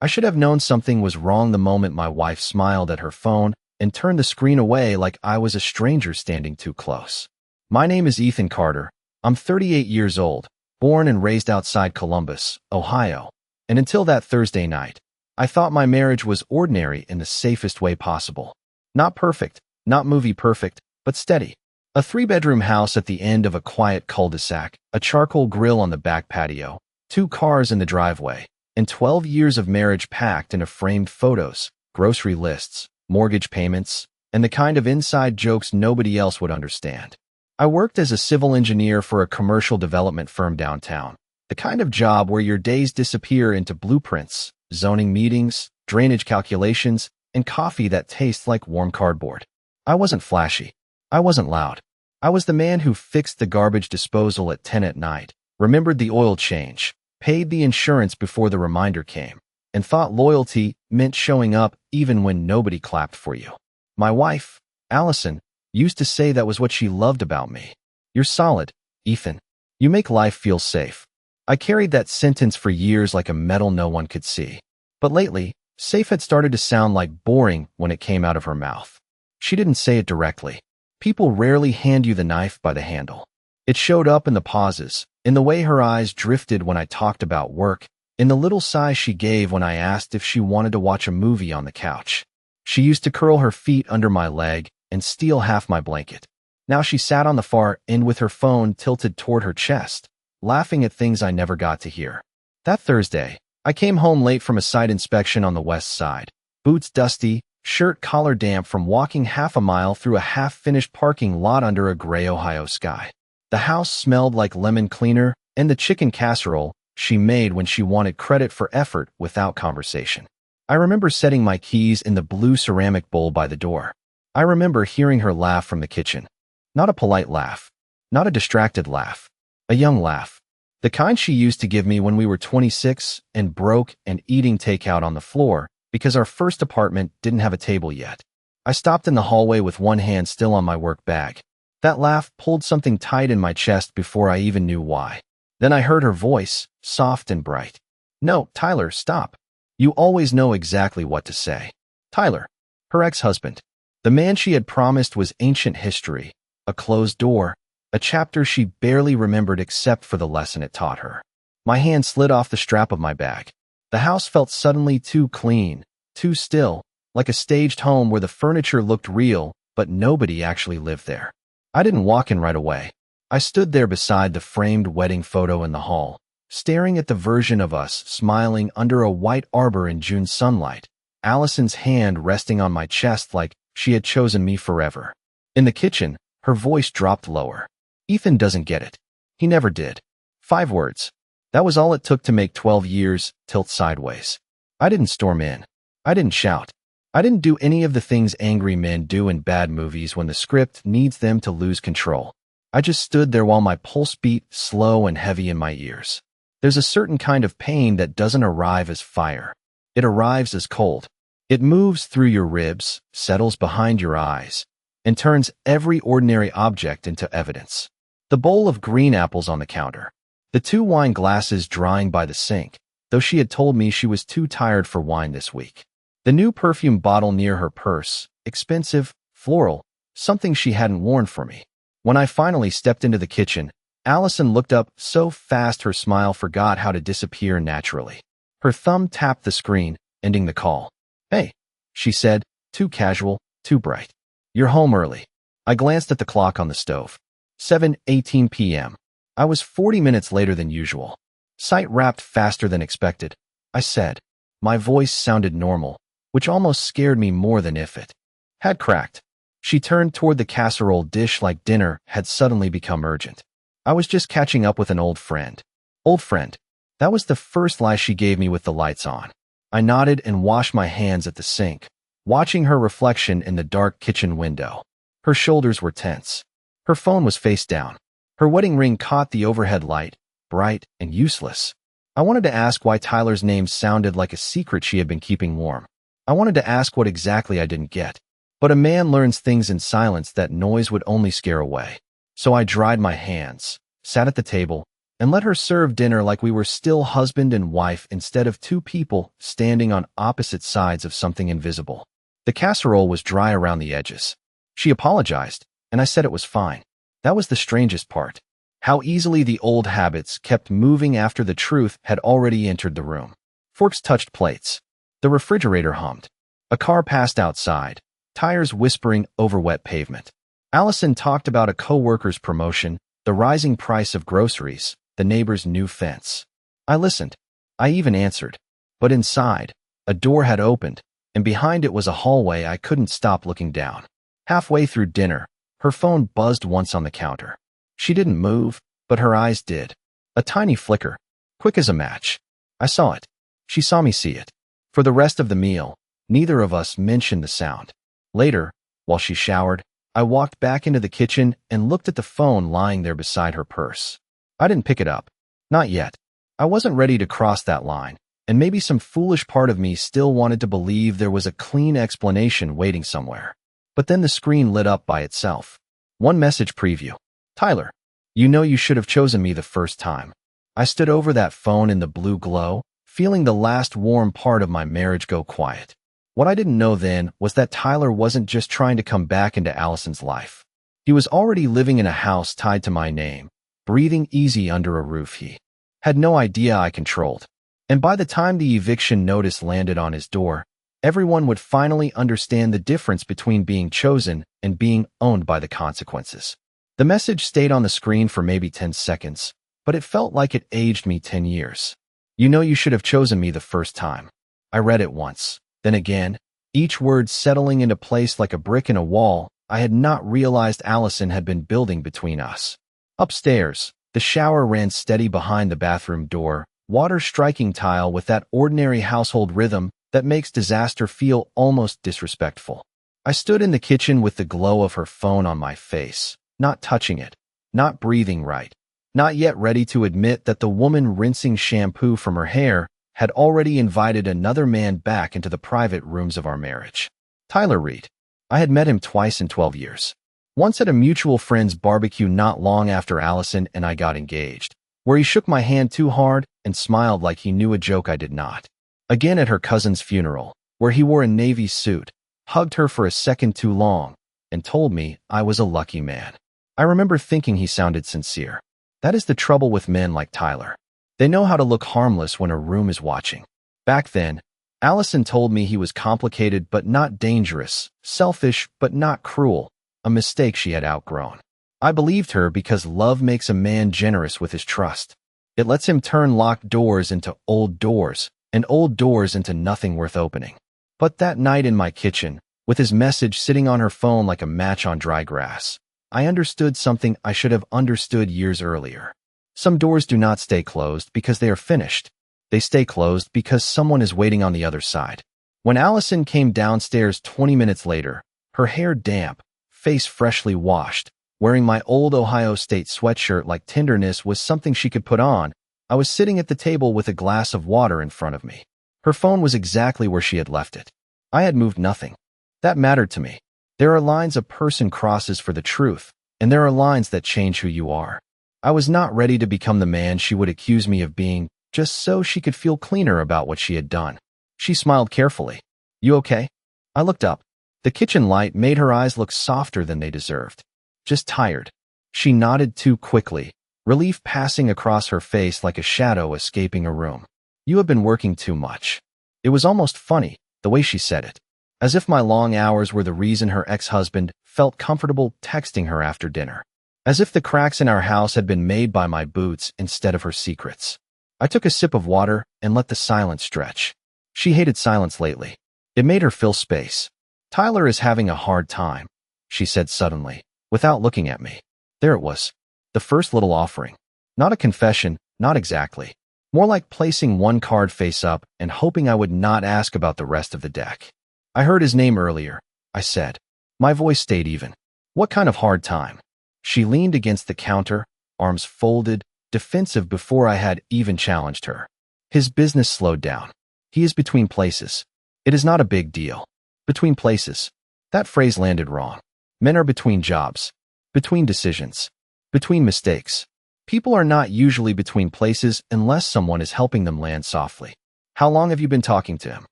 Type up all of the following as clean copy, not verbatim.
I should have known something was wrong the moment my wife smiled at her phone and turned the screen away like I was a stranger standing too close. My name is Ethan Carter. I'm 38 years old, born and raised outside Columbus, Ohio. And until that Thursday night, I thought my marriage was ordinary in the safest way possible. Not perfect, not movie perfect, but steady. A 3-bedroom house at the end of a quiet cul-de-sac, a charcoal grill on the back patio, 2 cars in the driveway, and 12 years of marriage packed into framed photos, grocery lists, mortgage payments, and the kind of inside jokes nobody else would understand. I worked as a civil engineer for a commercial development firm downtown, the kind of job where your days disappear into blueprints, zoning meetings, drainage calculations, and coffee that tastes like warm cardboard. I wasn't flashy. I wasn't loud. I was the man who fixed the garbage disposal at 10 at night, remembered the oil change, paid the insurance before the reminder came, and thought loyalty meant showing up even when nobody clapped for you. My wife, Allison, used to say that was what she loved about me. You're solid, Ethan. You make life feel safe. I carried that sentence for years like a medal no one could see. But lately, safe had started to sound like boring when it came out of her mouth. She didn't say it directly. People rarely hand you the knife by the handle. It showed up in the pauses, in the way her eyes drifted when I talked about work, in the little sigh she gave when I asked if she wanted to watch a movie on the couch. She used to curl her feet under my leg and steal half my blanket. Now she sat on the far end with her phone tilted toward her chest, laughing at things I never got to hear. That Thursday, I came home late from a site inspection on the west side, boots dusty, shirt collar damp from walking half a mile through a half-finished parking lot under a gray Ohio sky. The house smelled like lemon cleaner and the chicken casserole she made when she wanted credit for effort without conversation. I remember setting my keys in the blue ceramic bowl by the door. I remember hearing her laugh from the kitchen. Not a polite laugh. Not a distracted laugh. A young laugh. The kind she used to give me when we were 26 and broke and eating takeout on the floor because our first apartment didn't have a table yet. I stopped in the hallway with one hand still on my work bag. That laugh pulled something tight in my chest before I even knew why. Then I heard her voice, soft and bright. No, Tyler, stop. You always know exactly what to say. Tyler, her ex-husband. The man she had promised was ancient history, a closed door, a chapter she barely remembered except for the lesson it taught her. My hand slid off the strap of my bag. The house felt suddenly too clean, too still, like a staged home where the furniture looked real, but nobody actually lived there. I didn't walk in right away. I stood there beside the framed wedding photo in the hall, staring at the version of us smiling under a white arbor in June sunlight, Allison's hand resting on my chest like she had chosen me forever. In the kitchen, her voice dropped lower. Ethan doesn't get it. He never did. 5 words. That was all it took to make 12 years tilt sideways. I didn't storm in. I didn't shout. I didn't do any of the things angry men do in bad movies when the script needs them to lose control. I just stood there while my pulse beat slow and heavy in my ears. There's a certain kind of pain that doesn't arrive as fire. It arrives as cold. It moves through your ribs, settles behind your eyes, and turns every ordinary object into evidence. The bowl of green apples on the counter. The 2 wine glasses drying by the sink, though she had told me she was too tired for wine this week. The new perfume bottle near her purse, expensive, floral, something she hadn't worn for me. When I finally stepped into the kitchen, Allison looked up so fast her smile forgot how to disappear naturally. Her thumb tapped the screen, ending the call. Hey, she said, too casual, too bright. You're home early. I glanced at the clock on the stove. 7:18 p.m. I was 40 minutes later than usual. Sight wrapped faster than expected. I said. My voice sounded normal, which almost scared me more than if it had cracked. She turned toward the casserole dish like dinner had suddenly become urgent. I was just catching up with an old friend. Old friend. That was the first lie she gave me with the lights on. I nodded and washed my hands at the sink, watching her reflection in the dark kitchen window. Her shoulders were tense. Her phone was face down. Her wedding ring caught the overhead light, bright and useless. I wanted to ask why Tyler's name sounded like a secret she had been keeping warm. I wanted to ask what exactly I didn't get. But a man learns things in silence that noise would only scare away. So I dried my hands, sat at the table, and let her serve dinner like we were still husband and wife instead of two people standing on opposite sides of something invisible. The casserole was dry around the edges. She apologized, and I said it was fine. That was the strangest part. How easily the old habits kept moving after the truth had already entered the room. Forks touched plates. The refrigerator hummed. A car passed outside, tires whispering over wet pavement. Allison talked about a co-worker's promotion, the rising price of groceries, the neighbor's new fence. I listened. I even answered. But inside, a door had opened, and behind it was a hallway I couldn't stop looking down. Halfway through dinner, her phone buzzed once on the counter. She didn't move, but her eyes did. A tiny flicker, quick as a match. I saw it. She saw me see it. For the rest of the meal, neither of us mentioned the sound. Later, while she showered, I walked back into the kitchen and looked at the phone lying there beside her purse. I didn't pick it up. Not yet. I wasn't ready to cross that line, and maybe some foolish part of me still wanted to believe there was a clean explanation waiting somewhere. But then the screen lit up by itself. One message preview. Tyler, you know you should have chosen me the first time. I stood over that phone in the blue glow, feeling the last warm part of my marriage go quiet. What I didn't know then was that Tyler wasn't just trying to come back into Allison's life. He was already living in a house tied to my name, breathing easy under a roof he had no idea I controlled. And by the time the eviction notice landed on his door, everyone would finally understand the difference between being chosen and being owned by the consequences. The message stayed on the screen for maybe 10 seconds, but it felt like it aged me 10 years. You know you should have chosen me the first time. I read it once, then again, each word settling into place like a brick in a wall I had not realized Allison had been building between us. Upstairs, the shower ran steady behind the bathroom door, water striking tile with that ordinary household rhythm that makes disaster feel almost disrespectful. I stood in the kitchen with the glow of her phone on my face, not touching it, not breathing right, not yet ready to admit that the woman rinsing shampoo from her hair had already invited another man back into the private rooms of our marriage. Tyler Reed. I had met him twice in 12 years. Once at a mutual friend's barbecue not long after Allison and I got engaged, where he shook my hand too hard and smiled like he knew a joke I did not. Again at her cousin's funeral, where he wore a navy suit, hugged her for a second too long, and told me I was a lucky man. I remember thinking he sounded sincere. That is the trouble with men like Tyler. They know how to look harmless when a room is watching. Back then, Allison told me he was complicated but not dangerous, selfish but not cruel, a mistake she had outgrown. I believed her because love makes a man generous with his trust. It lets him turn locked doors into old doors, and old doors into nothing worth opening. But that night in my kitchen, with his message sitting on her phone like a match on dry grass, I understood something I should have understood years earlier. Some doors do not stay closed because they are finished. They stay closed because someone is waiting on the other side. When Allison came downstairs 20 minutes later, her hair damp, face freshly washed, wearing my old Ohio State sweatshirt like tenderness was something she could put on, I was sitting at the table with a glass of water in front of me. Her phone was exactly where she had left it. I had moved nothing. That mattered to me. There are lines a person crosses for the truth, and there are lines that change who you are. I was not ready to become the man she would accuse me of being, just so she could feel cleaner about what she had done. She smiled carefully. You okay? I looked up. The kitchen light made her eyes look softer than they deserved. Just tired. She nodded too quickly, relief passing across her face like a shadow escaping a room. You have been working too much. It was almost funny, the way she said it. As if my long hours were the reason her ex-husband felt comfortable texting her after dinner. As if the cracks in our house had been made by my boots instead of her secrets. I took a sip of water and let the silence stretch. She hated silence lately. It made her fill space. Tyler is having a hard time, she said suddenly, without looking at me. There it was. The first little offering. Not a confession, not exactly. More like placing one card face up and hoping I would not ask about the rest of the deck. I heard his name earlier, I said. My voice stayed even. What kind of hard time? She leaned against the counter, arms folded, defensive before I had even challenged her. His business slowed down. He is between places. It is not a big deal. Between places. That phrase landed wrong. Men are between jobs. Between decisions. Between mistakes. People are not usually between places unless someone is helping them land softly. How long have you been talking to him?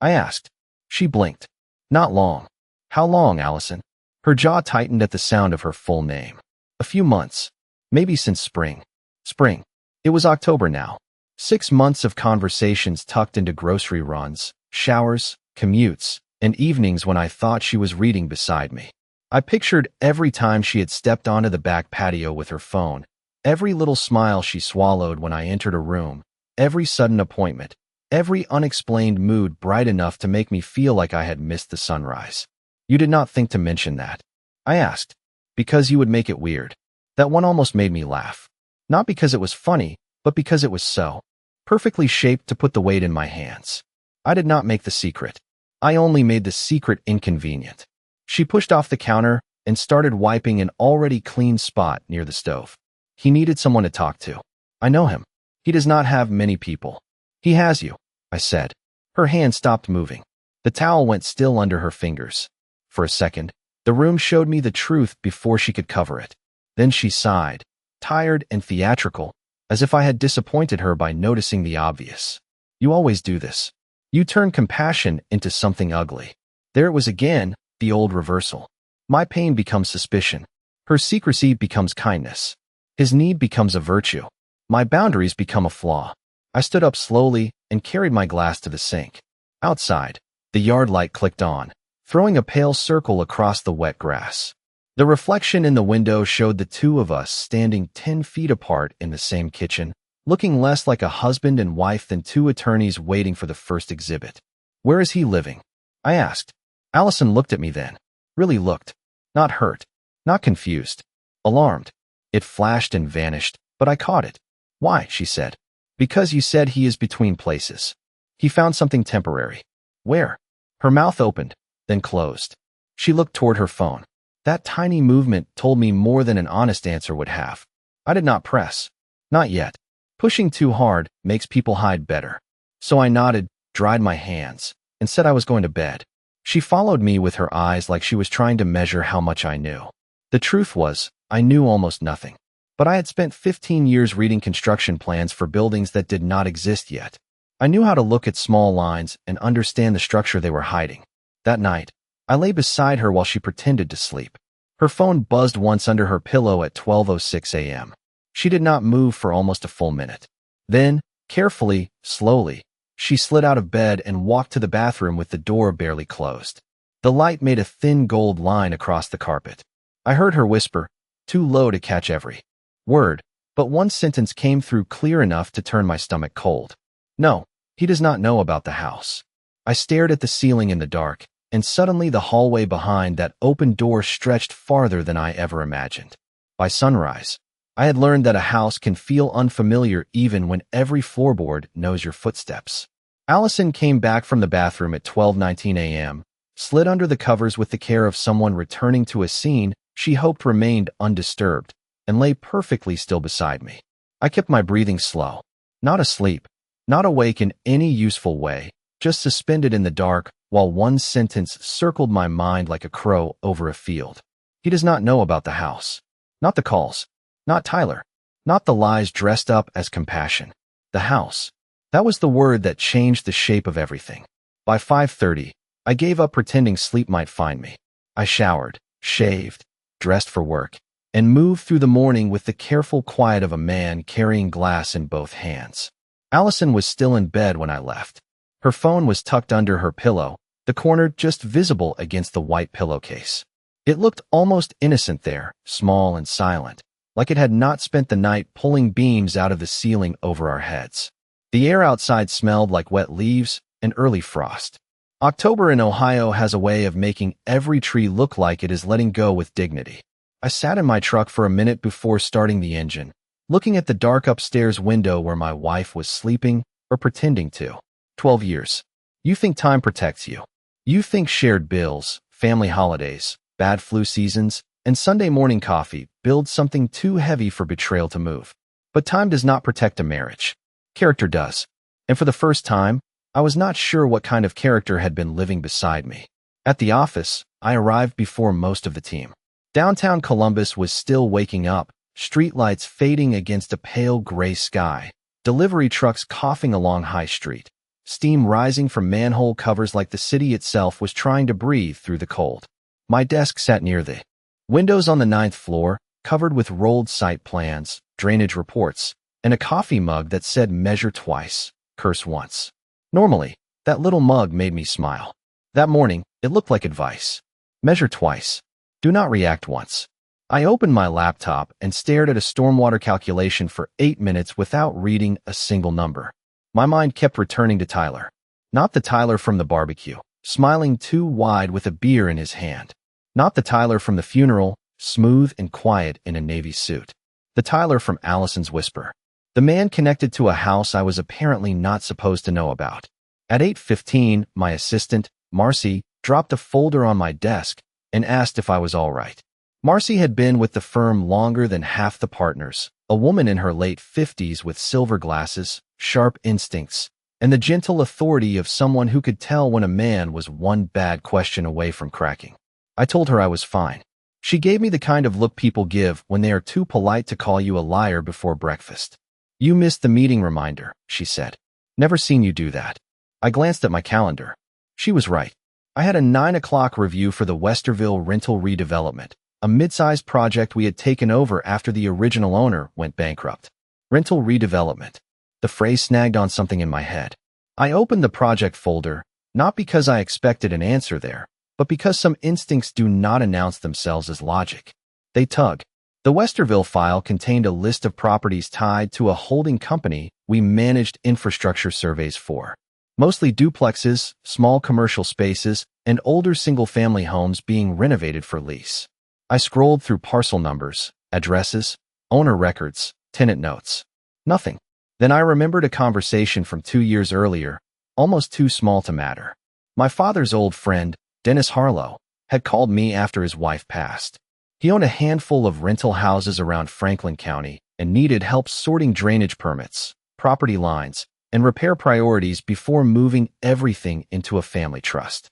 I asked. She blinked. Not long. How long, Allison? Her jaw tightened at the sound of her full name. A few months. Maybe since spring. Spring. It was October now. 6 months of conversations tucked into grocery runs, showers, commutes, and evenings when I thought she was reading beside me. I pictured every time she had stepped onto the back patio with her phone, every little smile she swallowed when I entered a room, every sudden appointment, every unexplained mood bright enough to make me feel like I had missed the sunrise. You did not think to mention that? I asked. Because you would make it weird. That one almost made me laugh. Not because it was funny, but because it was so perfectly shaped to put the weight in my hands. I did not make the secret. I only made the secret inconvenient. She pushed off the counter and started wiping an already clean spot near the stove. He needed someone to talk to. I know him. He does not have many people. He has you, I said. Her hand stopped moving. The towel went still under her fingers. For a second, the room showed me the truth before she could cover it. Then she sighed, tired and theatrical, as if I had disappointed her by noticing the obvious. You always do this. You turn compassion into something ugly. There it was again, the old reversal. My pain becomes suspicion. Her secrecy becomes kindness. His need becomes a virtue. My boundaries become a flaw. I stood up slowly and carried my glass to the sink. Outside, the yard light clicked on, throwing a pale circle across the wet grass. The reflection in the window showed the two of us standing 10 feet apart in the same kitchen, looking less like a husband and wife than two attorneys waiting for the first exhibit. Where is he living? I asked. Allison looked at me then. Really looked. Not hurt. Not confused. Alarmed. It flashed and vanished, but I caught it. Why, she said. Because you said he is between places. He found something temporary. Where? Her mouth opened, then closed. She looked toward her phone. That tiny movement told me more than an honest answer would have. I did not press. Not yet. Pushing too hard makes people hide better. So I nodded, dried my hands, and said I was going to bed. She followed me with her eyes like she was trying to measure how much I knew. The truth was, I knew almost nothing. But I had spent 15 years reading construction plans for buildings that did not exist yet. I knew how to look at small lines and understand the structure they were hiding. That night, I lay beside her while she pretended to sleep. Her phone buzzed once under her pillow at 12:06 a.m. She did not move for almost a full minute. Then, carefully, slowly, she slid out of bed and walked to the bathroom with the door barely closed. The light made a thin gold line across the carpet. I heard her whisper, too low to catch every word, but one sentence came through clear enough to turn my stomach cold. No, he does not know about the house. I stared at the ceiling in the dark, and suddenly the hallway behind that open door stretched farther than I ever imagined. By sunrise, I had learned that a house can feel unfamiliar even when every floorboard knows your footsteps. Allison came back from the bathroom at 12:19 a.m., slid under the covers with the care of someone returning to a scene she hoped remained undisturbed, and lay perfectly still beside me. I kept my breathing slow. Not asleep, not awake in any useful way, just suspended in the dark, while one sentence circled my mind like a crow over a field. He does not know about the house. Not the calls. Not Tyler. Not the lies dressed up as compassion. The house. That was the word that changed the shape of everything. By 5:30, I gave up pretending sleep might find me. I showered, shaved, dressed for work, and moved through the morning with the careful quiet of a man carrying glass in both hands. Allison was still in bed when I left. Her phone was tucked under her pillow, the corner just visible against the white pillowcase. It looked almost innocent there, small and silent, like it had not spent the night pulling beams out of the ceiling over our heads. The air outside smelled like wet leaves and early frost. October in Ohio has a way of making every tree look like it is letting go with dignity. I sat in my truck for a minute before starting the engine, looking at the dark upstairs window where my wife was sleeping or pretending to. 12 years. You think time protects you. You think shared bills, family holidays, bad flu seasons, and Sunday morning coffee build something too heavy for betrayal to move. But time does not protect a marriage. Character does. And for the first time, I was not sure what kind of character had been living beside me. At the office, I arrived before most of the team. Downtown Columbus was still waking up, streetlights fading against a pale gray sky, delivery trucks coughing along High Street, steam rising from manhole covers like the city itself was trying to breathe through the cold. My desk sat near the windows on the 9th floor, covered with rolled site plans, drainage reports, and a coffee mug that said measure twice, curse once. Normally, that little mug made me smile. That morning, it looked like advice. Measure twice. Do not react once. I opened my laptop and stared at a stormwater calculation for 8 minutes without reading a single number. My mind kept returning to Tyler. Not the Tyler from the barbecue, smiling too wide with a beer in his hand. Not the Tyler from the funeral, smooth and quiet in a navy suit. The Tyler from Allison's whisper. The man connected to a house I was apparently not supposed to know about. At 8:15, my assistant, Marcy, dropped a folder on my desk and asked if I was all right. Marcy had been with the firm longer than half the partners, a woman in her late 50s with silver glasses, sharp instincts, and the gentle authority of someone who could tell when a man was one bad question away from cracking. I told her I was fine. She gave me the kind of look people give when they are too polite to call you a liar before breakfast. You missed the meeting reminder, she said. Never seen you do that. I glanced at my calendar. She was right. I had a 9 o'clock review for the Westerville rental redevelopment, a mid-sized project we had taken over after the original owner went bankrupt. Rental redevelopment. The phrase snagged on something in my head. I opened the project folder, not because I expected an answer there, but because some instincts do not announce themselves as logic. They tug. The Westerville file contained a list of properties tied to a holding company we managed infrastructure surveys for. Mostly duplexes, small commercial spaces, and older single-family homes being renovated for lease. I scrolled through parcel numbers, addresses, owner records, tenant notes. Nothing. Then I remembered a conversation from 2 years earlier, almost too small to matter. My father's old friend, Dennis Harlow, had called me after his wife passed. He owned a handful of rental houses around Franklin County and needed help sorting drainage permits, property lines, and repair priorities before moving everything into a family trust.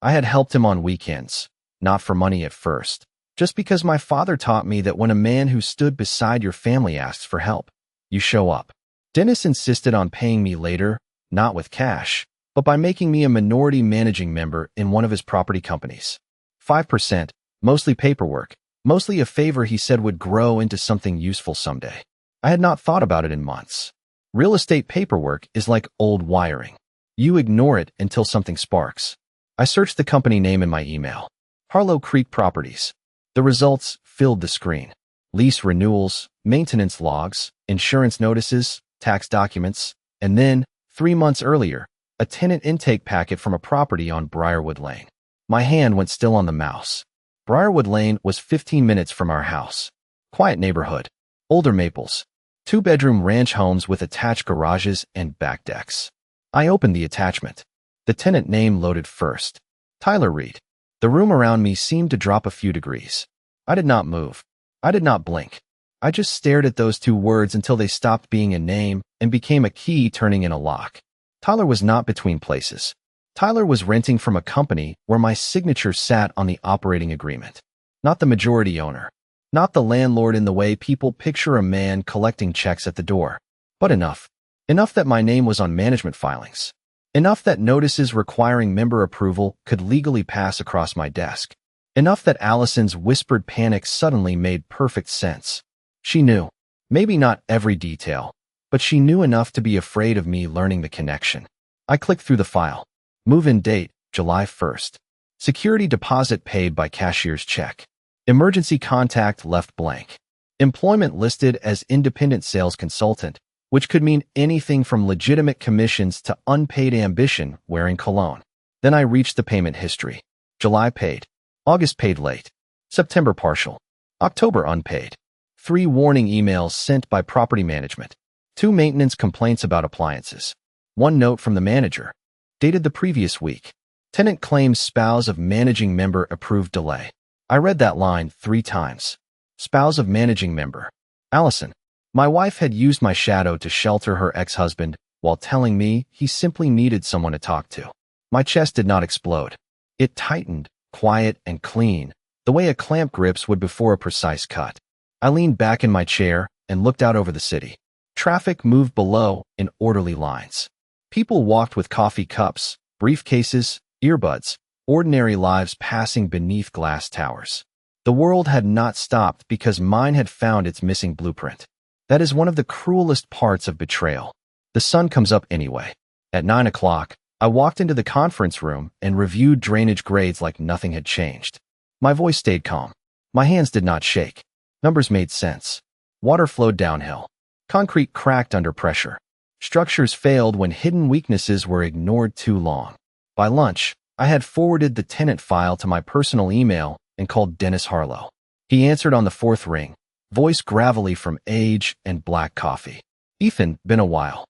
I had helped him on weekends, not for money at first, just because my father taught me that when a man who stood beside your family asks for help, you show up. Dennis insisted on paying me later, not with cash, but by making me a minority managing member in one of his property companies. 5%, mostly paperwork, mostly a favor he said would grow into something useful someday. I had not thought about it in months. Real estate paperwork is like old wiring. You ignore it until something sparks. I searched the company name in my email. Harlow Creek Properties. The results filled the screen. Lease renewals, maintenance logs, insurance notices, tax documents, and then, 3 months earlier, a tenant intake packet from a property on Briarwood Lane. My hand went still on the mouse. Briarwood Lane was 15 minutes from our house. Quiet neighborhood. Older maples. 2-bedroom ranch homes with attached garages and back decks. I opened the attachment. The tenant name loaded first. Tyler Reed. The room around me seemed to drop a few degrees. I did not move. I did not blink. I just stared at those 2 words until they stopped being a name and became a key turning in a lock. Tyler was not between places. Tyler was renting from a company where my signature sat on the operating agreement. Not the majority owner. Not the landlord in the way people picture a man collecting checks at the door. But enough. Enough that my name was on management filings. Enough that notices requiring member approval could legally pass across my desk. Enough that Allison's whispered panic suddenly made perfect sense. She knew. Maybe not every detail, but she knew enough to be afraid of me learning the connection. I clicked through the file. Move-in date, July 1st. Security deposit paid by cashier's check. Emergency contact left blank. Employment listed as independent sales consultant, which could mean anything from legitimate commissions to unpaid ambition wearing cologne. Then I reached the payment history. July paid. August paid late. September partial. October unpaid. 3 warning emails sent by property management. 2 maintenance complaints about appliances. 1 note from the manager. Dated the previous week. Tenant claims spouse of managing member approved delay. I read that line 3 times. Spouse of managing member. Allison. My wife had used my shadow to shelter her ex-husband while telling me he simply needed someone to talk to. My chest did not explode. It tightened, quiet and clean, the way a clamp grips would before a precise cut. I leaned back in my chair and looked out over the city. Traffic moved below in orderly lines. People walked with coffee cups, briefcases, earbuds, ordinary lives passing beneath glass towers. The world had not stopped because mine had found its missing blueprint. That is one of the cruelest parts of betrayal. The sun comes up anyway. At 9 o'clock, I walked into the conference room and reviewed drainage grades like nothing had changed. My voice stayed calm. My hands did not shake. Numbers made sense. Water flowed downhill. Concrete cracked under pressure. Structures failed when hidden weaknesses were ignored too long. By lunch, I had forwarded the tenant file to my personal email and called Dennis Harlow. He answered on the fourth ring, voice gravelly from age and black coffee. Ethan, been a while.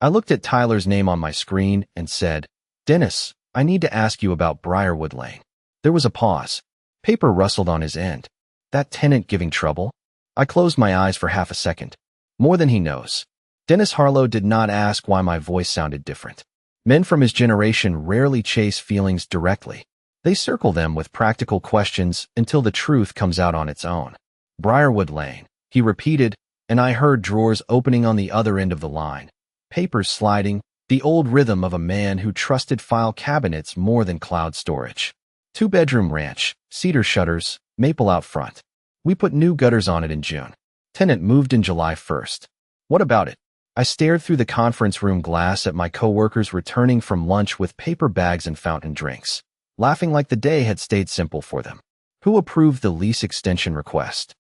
I looked at Tyler's name on my screen and said, Dennis, I need to ask you about Briarwood Lane. There was a pause. Paper rustled on his end. That tenant giving trouble? I closed my eyes for half a second. More than he knows. Dennis Harlow did not ask why my voice sounded different. Men from his generation rarely chase feelings directly. They circle them with practical questions until the truth comes out on its own. Briarwood Lane, he repeated, and I heard drawers opening on the other end of the line. Papers sliding, the old rhythm of a man who trusted file cabinets more than cloud storage. 2-bedroom ranch, cedar shutters, maple out front. We put new gutters on it in June. Tenant moved in July 1st. What about it? I stared through the conference room glass at my coworkers returning from lunch with paper bags and fountain drinks, laughing like the day had stayed simple for them. Who approved the lease extension request?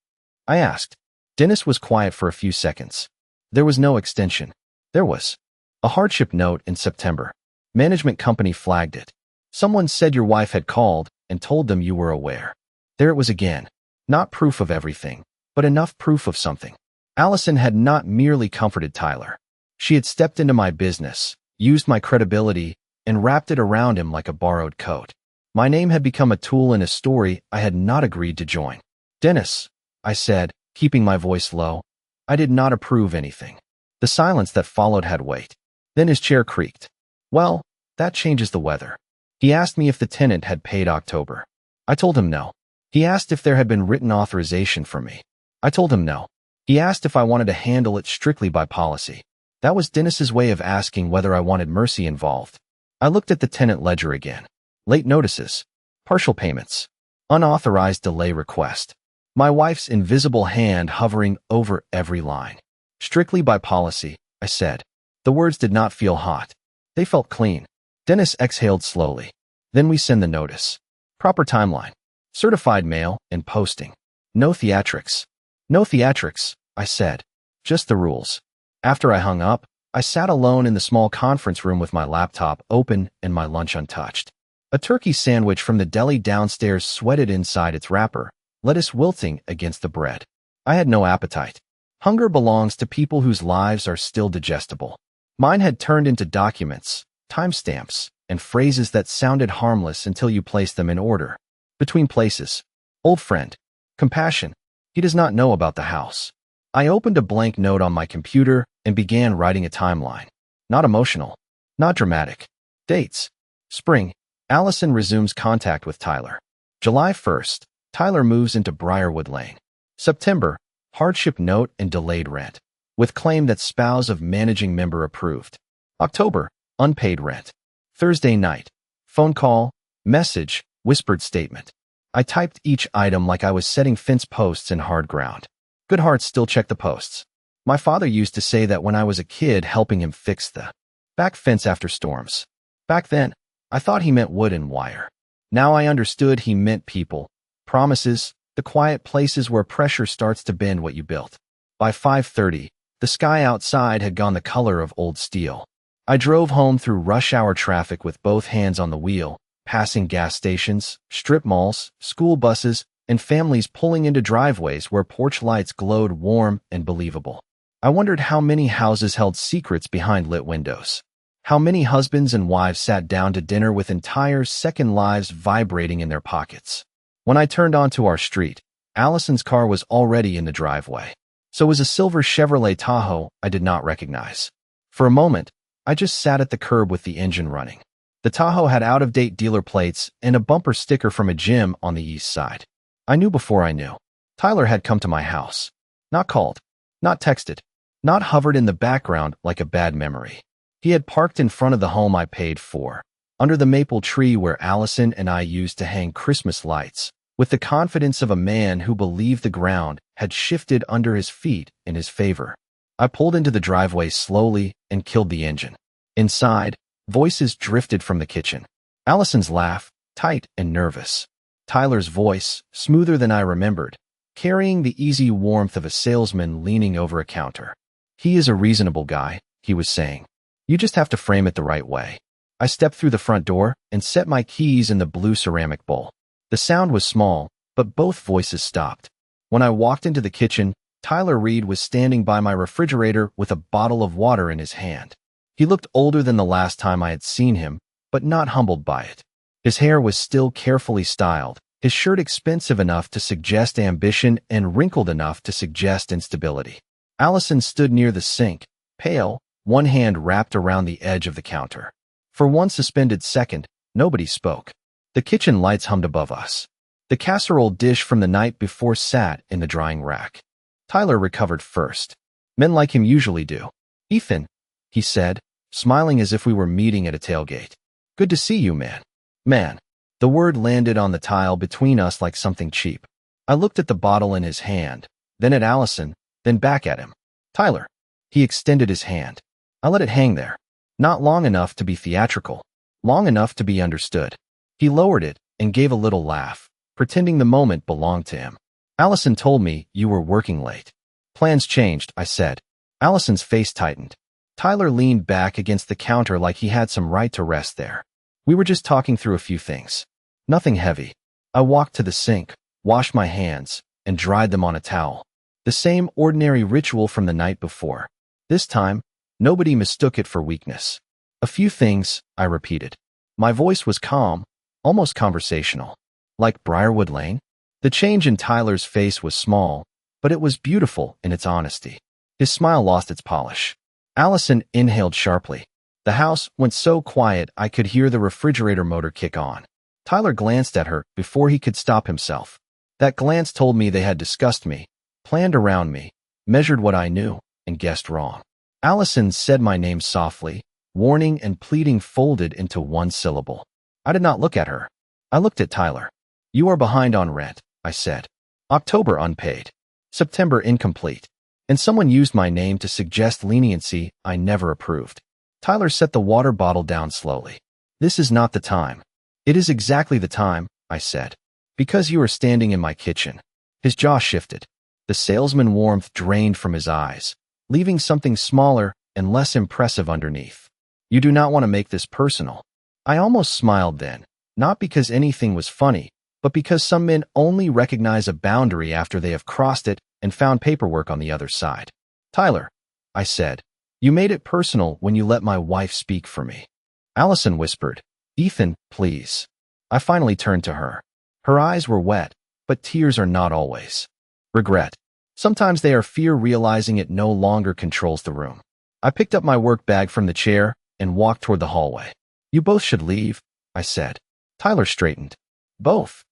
I asked. Dennis was quiet for a few seconds. There was no extension. There was a hardship note in September. Management company flagged it. Someone said your wife had called and told them you were aware. There it was again. Not proof of everything, but enough proof of something. Allison had not merely comforted Tyler. She had stepped into my business, used my credibility, and wrapped it around him like a borrowed coat. My name had become a tool in a story I had not agreed to join. Dennis, I said, keeping my voice low, I did not approve anything. The silence that followed had weight. Then his chair creaked. Well, that changes the weather. He asked me if the tenant had paid October. I told him no. He asked if there had been written authorization for me. I told him no. He asked if I wanted to handle it strictly by policy. That was Dennis's way of asking whether I wanted mercy involved. I looked at the tenant ledger again. Late notices. Partial payments. Unauthorized delay request. My wife's invisible hand hovering over every line. Strictly by policy, I said. The words did not feel hot. They felt clean. Dennis exhaled slowly. Then we send the notice. Proper timeline. Certified mail and posting. No theatrics. No theatrics, I said. Just the rules. After I hung up, I sat alone in the small conference room with my laptop open and my lunch untouched. A turkey sandwich from the deli downstairs sweated inside its wrapper, lettuce wilting against the bread. I had no appetite. Hunger belongs to people whose lives are still digestible. Mine had turned into documents, timestamps, and phrases that sounded harmless until you placed them in order. Between places. Old friend. Compassion. He does not know about the house. I opened a blank note on my computer and began writing a timeline. Not emotional. Not dramatic. Dates. Spring. Allison resumes contact with Tyler. July 1st. Tyler moves into Briarwood Lane. September. Hardship note and delayed rent. With claim that spouse of managing member approved. October. Unpaid rent. Thursday night. Phone call. Message. Whispered statement. I typed each item like I was setting fence posts in hard ground. Good hearts still check the posts. My father used to say that when I was a kid helping him fix the back fence after storms. Back then, I thought he meant wood and wire. Now I understood he meant people, promises, the quiet places where pressure starts to bend what you built. By 5:30, the sky outside had gone the color of old steel. I drove home through rush hour traffic with both hands on the wheel, passing gas stations, strip malls, school buses, and families pulling into driveways where porch lights glowed warm and believable. I wondered how many houses held secrets behind lit windows. How many husbands and wives sat down to dinner with entire second lives vibrating in their pockets. When I turned onto our street, Allison's car was already in the driveway. So was a silver Chevrolet Tahoe I did not recognize. For a moment, I just sat at the curb with the engine running. The Tahoe had out-of-date dealer plates and a bumper sticker from a gym on the east side. I knew before I knew. Tyler had come to my house. Not called, not texted, not hovered in the background like a bad memory. He had parked in front of the home I paid for, under the maple tree where Allison and I used to hang Christmas lights, with the confidence of a man who believed the ground had shifted under his feet in his favor. I pulled into the driveway slowly and killed the engine. Inside, voices drifted from the kitchen. Allison's laugh, tight and nervous. Tyler's voice, smoother than I remembered, carrying the easy warmth of a salesman leaning over a counter. "He is a reasonable guy," he was saying. "You just have to frame it the right way." I stepped through the front door and set my keys in the blue ceramic bowl. The sound was small, but both voices stopped. When I walked into the kitchen, Tyler Reed was standing by my refrigerator with a bottle of water in his hand. He looked older than the last time I had seen him, but not humbled by it. His hair was still carefully styled, his shirt expensive enough to suggest ambition and wrinkled enough to suggest instability. Allison stood near the sink, pale, one hand wrapped around the edge of the counter. For one suspended second, nobody spoke. The kitchen lights hummed above us. The casserole dish from the night before sat in the drying rack. Tyler recovered first. Men like him usually do. "Ethan," he said, smiling as if we were meeting at a tailgate. "Good to see you, man." Man. The word landed on the tile between us like something cheap. I looked at the bottle in his hand, then at Allison, then back at him. "Tyler." He extended his hand. I let it hang there. Not long enough to be theatrical, long enough to be understood. He lowered it and gave a little laugh, pretending the moment belonged to him. "Allison told me you were working late." "Plans changed," I said. Allison's face tightened. Tyler leaned back against the counter like he had some right to rest there. "We were just talking through a few things. Nothing heavy." I walked to the sink, washed my hands, and dried them on a towel. The same ordinary ritual from the night before. This time, nobody mistook it for weakness. "A few things," I repeated. My voice was calm, almost conversational. "Like Briarwood Lane?" The change in Tyler's face was small, but it was beautiful in its honesty. His smile lost its polish. Allison inhaled sharply. The house went so quiet I could hear the refrigerator motor kick on. Tyler glanced at her before he could stop himself. That glance told me they had discussed me, planned around me, measured what I knew, and guessed wrong. Allison said my name softly, warning and pleading folded into one syllable. I did not look at her. I looked at Tyler. "You are behind on rent," I said. "October unpaid. September incomplete." And someone used my name to suggest leniency I never approved. Tyler set the water bottle down slowly. "This is not the time." "It is exactly the time," I said. "Because you are standing in my kitchen." His jaw shifted. The salesman warmth drained from his eyes, leaving something smaller and less impressive underneath. "You do not want to make this personal." I almost smiled then, not because anything was funny, but because some men only recognize a boundary after they have crossed it and found paperwork on the other side. "Tyler," I said, "you made it personal when you let my wife speak for me." Allison whispered, "Ethan, please." I finally turned to her. Her eyes were wet, but tears are not always regret. Sometimes they are fear realizing it no longer controls the room. I picked up my work bag from the chair and walked toward the hallway. "You both should leave," I said. Tyler straightened. "Both?"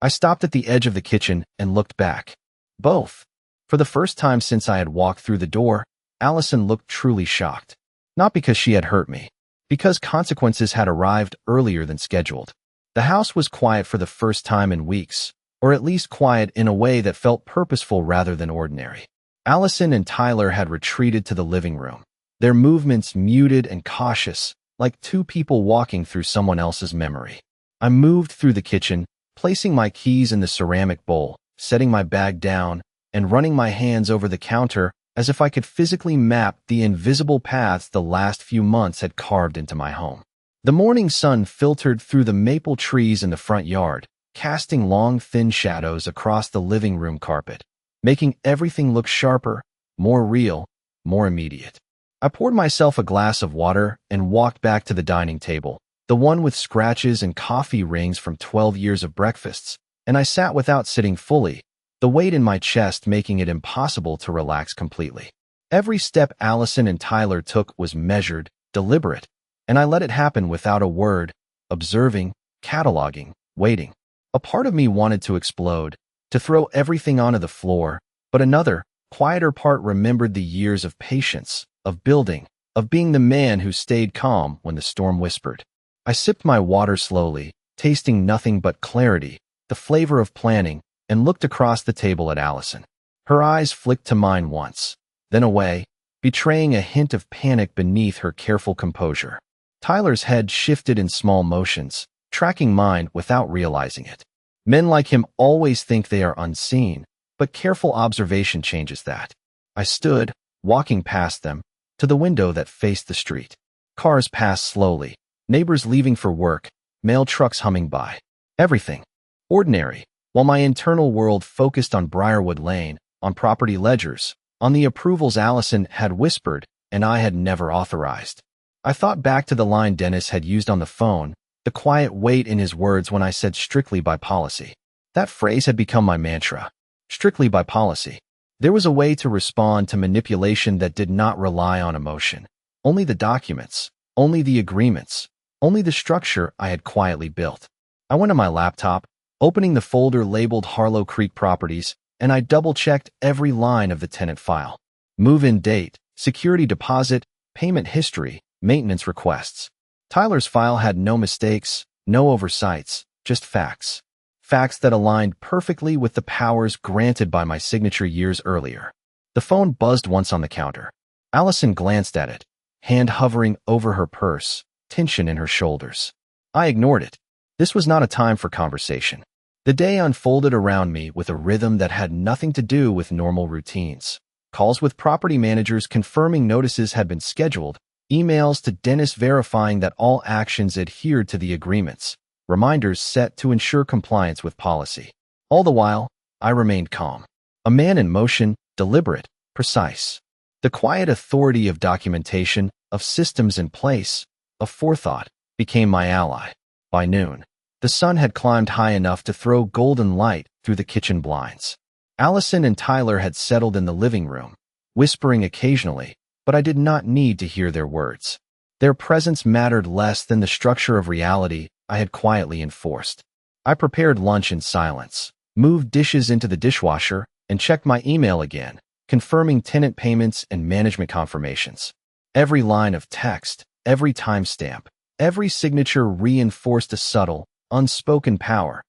I stopped at the edge of the kitchen and looked back. "Both." For the first time since I had walked through the door, Allison looked truly shocked. Not because she had hurt me, because consequences had arrived earlier than scheduled. The house was quiet for the first time in weeks, or at least quiet in a way that felt purposeful rather than ordinary. Allison and Tyler had retreated to the living room, their movements muted and cautious, like two people walking through someone else's memory. I moved through the kitchen, placing my keys in the ceramic bowl, setting my bag down, and running my hands over the counter as if I could physically map the invisible paths the last few months had carved into my home. The morning sun filtered through the maple trees in the front yard, casting long, thin shadows across the living room carpet, making everything look sharper, more real, more immediate. I poured myself a glass of water and walked back to the dining table, the one with scratches and coffee rings from 12 years of breakfasts, and I sat without sitting fully, the weight in my chest making it impossible to relax completely. Every step Allison and Tyler took was measured, deliberate, and I let it happen without a word, observing, cataloging, waiting. A part of me wanted to explode, to throw everything onto the floor, but another, quieter part remembered the years of patience, of building, of being the man who stayed calm when the storm whispered. I sipped my water slowly, tasting nothing but clarity, the flavor of planning, and looked across the table at Allison. Her eyes flicked to mine once, then away, betraying a hint of panic beneath her careful composure. Tyler's head shifted in small motions, tracking mine without realizing it. Men like him always think they are unseen, but careful observation changes that. I stood, walking past them, to the window that faced the street. Cars passed slowly, neighbors leaving for work, mail trucks humming by. Everything ordinary, while my internal world focused on Briarwood Lane, on property ledgers, on the approvals Allison had whispered and I had never authorized. I thought back to the line Dennis had used on the phone, the quiet weight in his words when I said strictly by policy. That phrase had become my mantra. Strictly by policy. There was a way to respond to manipulation that did not rely on emotion. Only the documents, only the agreements, only the structure I had quietly built. I went to my laptop, opening the folder labeled Harlow Creek Properties, and I double-checked every line of the tenant file. Move-in date, security deposit, payment history, maintenance requests. Tyler's file had no mistakes, no oversights, just facts. Facts that aligned perfectly with the powers granted by my signature years earlier. The phone buzzed once on the counter. Allison glanced at it, hand hovering over her purse, tension in her shoulders. I ignored it. This was not a time for conversation. The day unfolded around me with a rhythm that had nothing to do with normal routines. Calls with property managers confirming notices had been scheduled, emails to Dennis verifying that all actions adhered to the agreements, reminders set to ensure compliance with policy. All the while, I remained calm. A man in motion, deliberate, precise. The quiet authority of documentation, of systems in place, of forethought, became my ally. By noon, the sun had climbed high enough to throw golden light through the kitchen blinds. Allison and Tyler had settled in the living room, whispering occasionally, but I did not need to hear their words. Their presence mattered less than the structure of reality I had quietly enforced. I prepared lunch in silence, moved dishes into the dishwasher, and checked my email again, confirming tenant payments and management confirmations. Every line of text, every timestamp, every signature reinforced a subtle, unspoken power,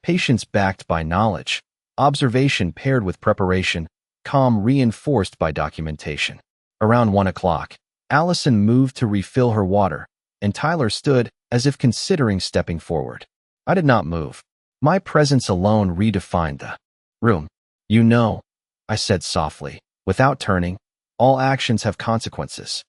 patience backed by knowledge, observation paired with preparation, calm reinforced by documentation. Around 1 o'clock, Allison moved to refill her water, and Tyler stood as if considering stepping forward. I did not move. My presence alone redefined the room. You know, I said softly, without turning, all actions have consequences.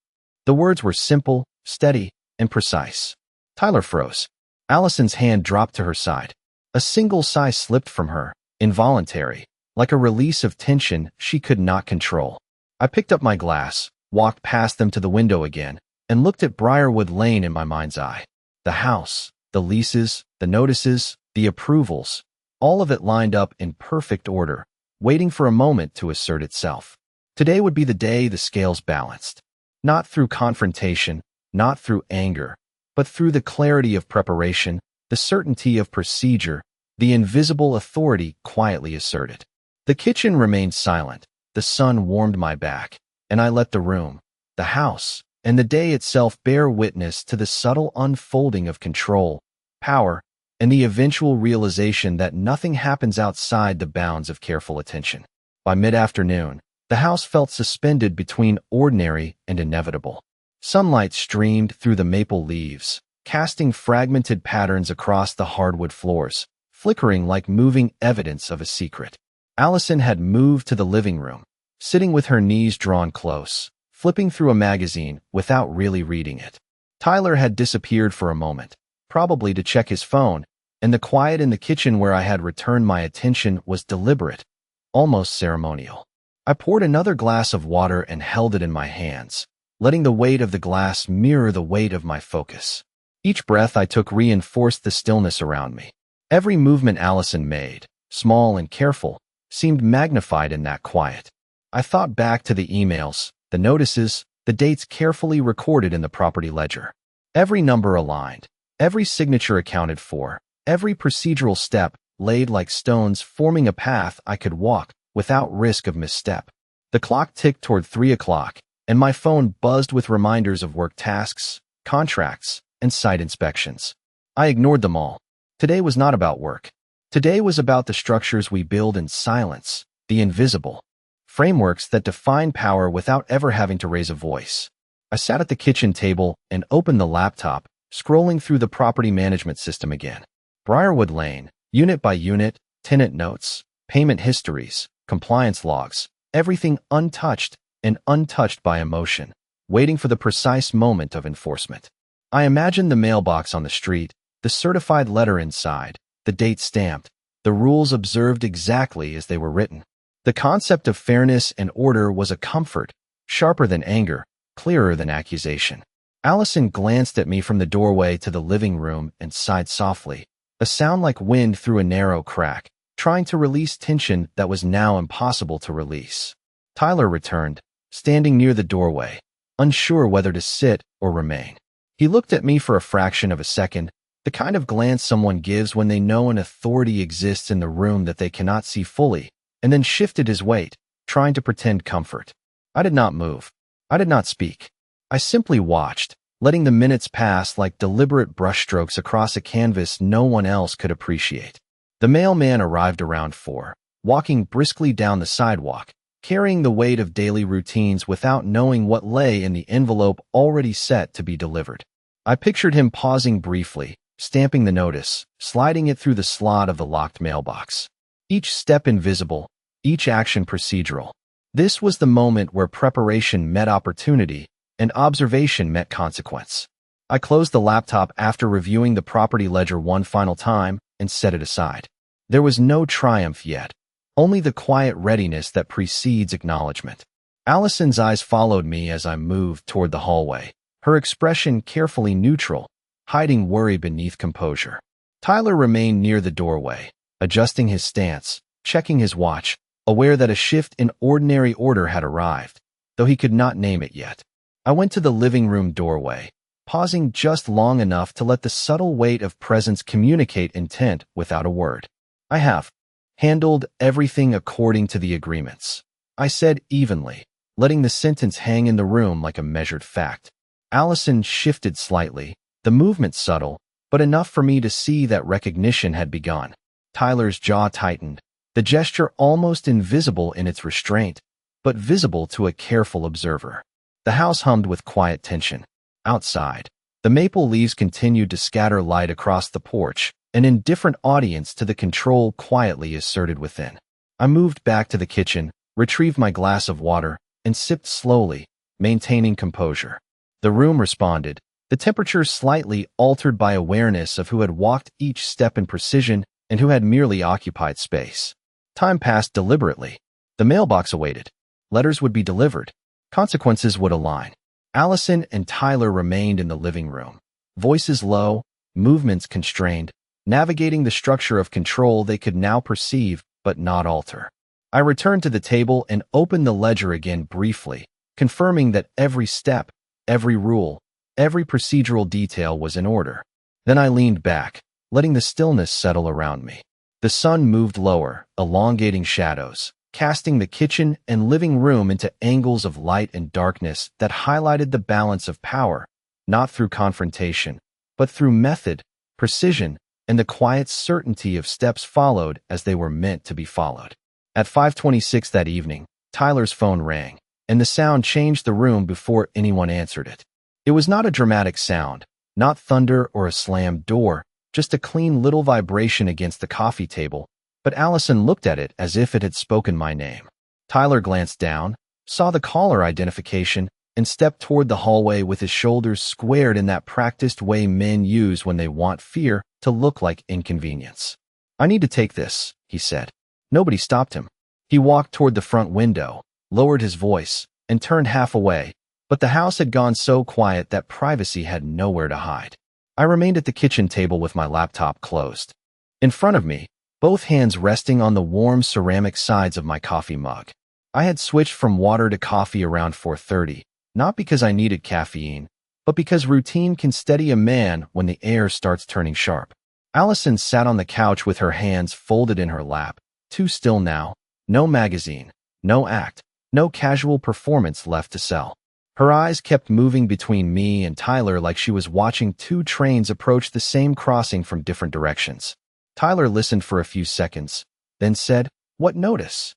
The words were simple, steady, and precise. Tyler froze. Allison's hand dropped to her side. A single sigh slipped from her, involuntary, like a release of tension she could not control. I picked up my glass, walked past them to the window again, and looked at Briarwood Lane in my mind's eye. The house, the leases, the notices, the approvals, all of it lined up in perfect order, waiting for a moment to assert itself. Today would be the day the scales balanced. Not through confrontation, not through anger, but through the clarity of preparation, the certainty of procedure, the invisible authority quietly asserted. The kitchen remained silent, the sun warmed my back, and I let the room, the house, and the day itself bear witness to the subtle unfolding of control, power, and the eventual realization that nothing happens outside the bounds of careful attention. By mid-afternoon, the house felt suspended between ordinary and inevitable. Sunlight streamed through the maple leaves, casting fragmented patterns across the hardwood floors, flickering like moving evidence of a secret. Allison had moved to the living room, sitting with her knees drawn close, flipping through a magazine without really reading it. Tyler had disappeared for a moment, probably to check his phone, and the quiet in the kitchen where I had returned my attention was deliberate, almost ceremonial. I poured another glass of water and held it in my hands, letting the weight of the glass mirror the weight of my focus. Each breath I took reinforced the stillness around me. Every movement Allison made, small and careful, seemed magnified in that quiet. I thought back to the emails, the notices, the dates carefully recorded in the property ledger. Every number aligned, every signature accounted for, every procedural step laid like stones, forming a path I could walk without risk of misstep. The clock ticked toward 3 o'clock, and my phone buzzed with reminders of work tasks, contracts, and site inspections. I ignored them all. Today was not about work. Today was about the structures we build in silence, the invisible frameworks that define power without ever having to raise a voice. I sat at the kitchen table and opened the laptop, scrolling through the property management system again. Briarwood Lane, unit by unit, tenant notes, payment histories, compliance logs, everything untouched and untouched by emotion, waiting for the precise moment of enforcement. I imagined the mailbox on the street, the certified letter inside, the date stamped, the rules observed exactly as they were written. The concept of fairness and order was a comfort, sharper than anger, clearer than accusation. Allison glanced at me from the doorway to the living room and sighed softly, a sound like wind through a narrow crack, trying to release tension that was now impossible to release. Tyler returned, standing near the doorway, unsure whether to sit or remain. He looked at me for a fraction of a second, the kind of glance someone gives when they know an authority exists in the room that they cannot see fully, and then shifted his weight, trying to pretend comfort. I did not move. I did not speak. I simply watched, letting the minutes pass like deliberate brushstrokes across a canvas no one else could appreciate. The mailman arrived around 4, walking briskly down the sidewalk, carrying the weight of daily routines without knowing what lay in the envelope already set to be delivered. I pictured him pausing briefly, stamping the notice, sliding it through the slot of the locked mailbox. Each step invisible, each action procedural. This was the moment where preparation met opportunity and observation met consequence. I closed the laptop after reviewing the property ledger one final time and set it aside. There was no triumph yet, only the quiet readiness that precedes acknowledgement. Allison's eyes followed me as I moved toward the hallway, her expression carefully neutral, hiding worry beneath composure. Tyler remained near the doorway, adjusting his stance, checking his watch, aware that a shift in ordinary order had arrived, though he could not name it yet. I went to the living room doorway, pausing just long enough to let the subtle weight of presence communicate intent without a word. I have handled everything according to the agreements, I said evenly, letting the sentence hang in the room like a measured fact. Allison shifted slightly, the movement subtle, but enough for me to see that recognition had begun. Tyler's jaw tightened, the gesture almost invisible in its restraint, but visible to a careful observer. The house hummed with quiet tension. Outside, the maple leaves continued to scatter light across the porch, an indifferent audience to the control quietly asserted within. I moved back to the kitchen, retrieved my glass of water, and sipped slowly, maintaining composure. The room responded, the temperature slightly altered by awareness of who had walked each step in precision and who had merely occupied space. Time passed deliberately. The mailbox awaited. Letters would be delivered. Consequences would align. Allison and Tyler remained in the living room, voices low, movements constrained, navigating the structure of control they could now perceive but not alter. I returned to the table and opened the ledger again briefly, confirming that every step, every rule, every procedural detail was in order. Then I leaned back, letting the stillness settle around me. The sun moved lower, elongating shadows, casting the kitchen and living room into angles of light and darkness that highlighted the balance of power, not through confrontation, but through method, precision, and the quiet certainty of steps followed as they were meant to be followed. At 5:26 that evening, Tyler's phone rang, and the sound changed the room before anyone answered it. It was not a dramatic sound, not thunder or a slammed door, just a clean little vibration against the coffee table, but Allison looked at it as if it had spoken my name. Tyler glanced down, saw the caller identification, and stepped toward the hallway with his shoulders squared in that practiced way men use when they want fear to look like inconvenience. "I need to take this," he said. Nobody stopped him. He walked toward the front window, lowered his voice, and turned half away, but the house had gone so quiet that privacy had nowhere to hide. I remained at the kitchen table with my laptop closed. In front of me, both hands resting on the warm ceramic sides of my coffee mug. I had switched from water to coffee around 4:30, not because I needed caffeine, but because routine can steady a man when the air starts turning sharp. Allison sat on the couch with her hands folded in her lap, too still now. No magazine, no act, no casual performance left to sell. Her eyes kept moving between me and Tyler like she was watching two trains approach the same crossing from different directions. Tyler listened for a few seconds, then said, "What notice?"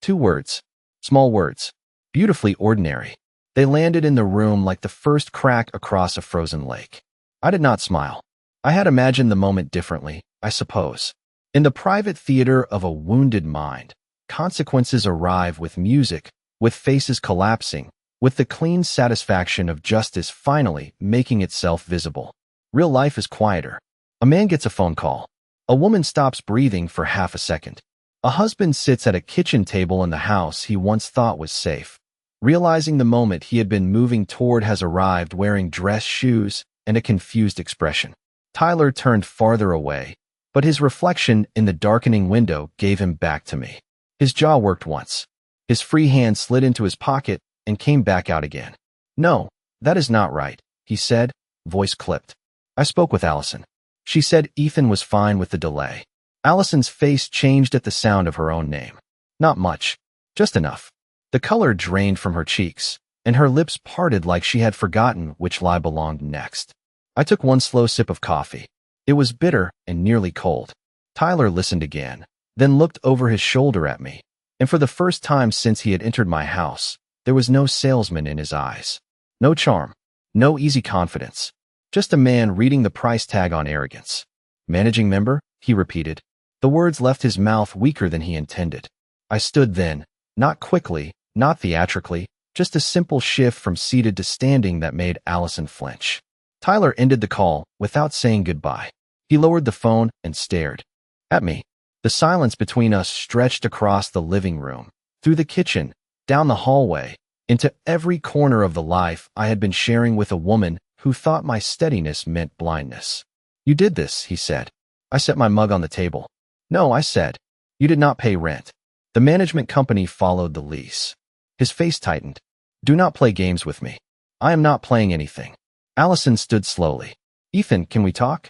2 words. Small words. Beautifully ordinary. They landed in the room like the first crack across a frozen lake. I did not smile. I had imagined the moment differently, I suppose. In the private theater of a wounded mind, consequences arrive with music, with faces collapsing, with the clean satisfaction of justice finally making itself visible. Real life is quieter. A man gets a phone call. A woman stops breathing for half a second. A husband sits at a kitchen table in the house he once thought was safe. Realizing the moment he had been moving toward has arrived wearing dress shoes and a confused expression. Tyler turned farther away, but his reflection in the darkening window gave him back to me. His jaw worked once. His free hand slid into his pocket and came back out again. "No, that is not right," he said, voice clipped. "I spoke with Allison. She said Ethan was fine with the delay." Allison's face changed at the sound of her own name. Not much, just enough. The color drained from her cheeks, and her lips parted like she had forgotten which lie belonged next. I took one slow sip of coffee. It was bitter and nearly cold. Tyler listened again, then looked over his shoulder at me, and for the first time since he had entered my house, there was no salesman in his eyes. No charm, no easy confidence. Just a man reading the price tag on arrogance. "Managing member?" he repeated. The words left his mouth weaker than he intended. I stood then, not quickly, not theatrically, just a simple shift from seated to standing that made Allison flinch. Tyler ended the call without saying goodbye. He lowered the phone and stared at me. The silence between us stretched across the living room, through the kitchen, down the hallway, into every corner of the life I had been sharing with a woman who thought my steadiness meant blindness. "You did this," he said. I set my mug on the table. "No," I said. "You did not pay rent. The management company followed the lease." His face tightened. "Do not play games with me. I am not playing anything." Allison stood slowly. "Ethan, can we talk?"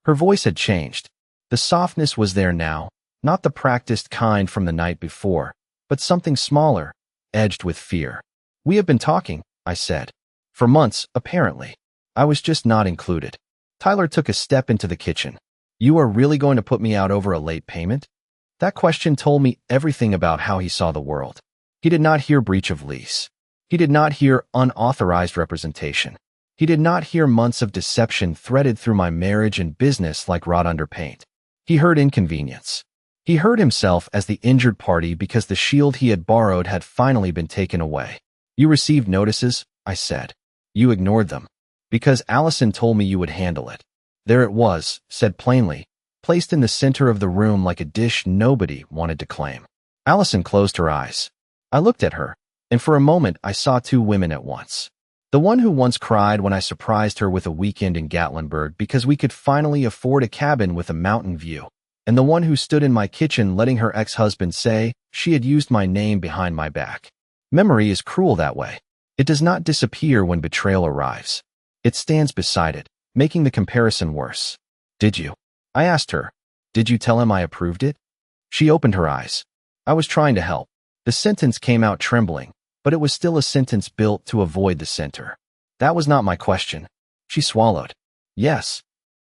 Her voice had changed. The softness was there now, not the practiced kind from the night before, but something smaller, edged with fear. "We have been talking," I said. "For months, apparently. I was just not included." Tyler took a step into the kitchen. "You are really going to put me out over a late payment?" That question told me everything about how he saw the world. He did not hear breach of lease. He did not hear unauthorized representation. He did not hear months of deception threaded through my marriage and business like wrought under paint. He heard inconvenience. He heard himself as the injured party because the shield he had borrowed had finally been taken away. "You received notices," I said. "You ignored them. Because Allison told me you would handle it." There it was, said plainly, placed in the center of the room like a dish nobody wanted to claim. Allison closed her eyes. I looked at her, and for a moment I saw 2 women at once. The one who once cried when I surprised her with a weekend in Gatlinburg because we could finally afford a cabin with a mountain view, and the one who stood in my kitchen letting her ex-husband say she had used my name behind my back. Memory is cruel that way. It does not disappear when betrayal arrives. It stands beside it, making the comparison worse. "Did you?" I asked her. "Did you tell him I approved it?" She opened her eyes. I was trying to help. The sentence came out trembling, but it was still a sentence built to avoid the center. That was not my question. She swallowed. "Yes."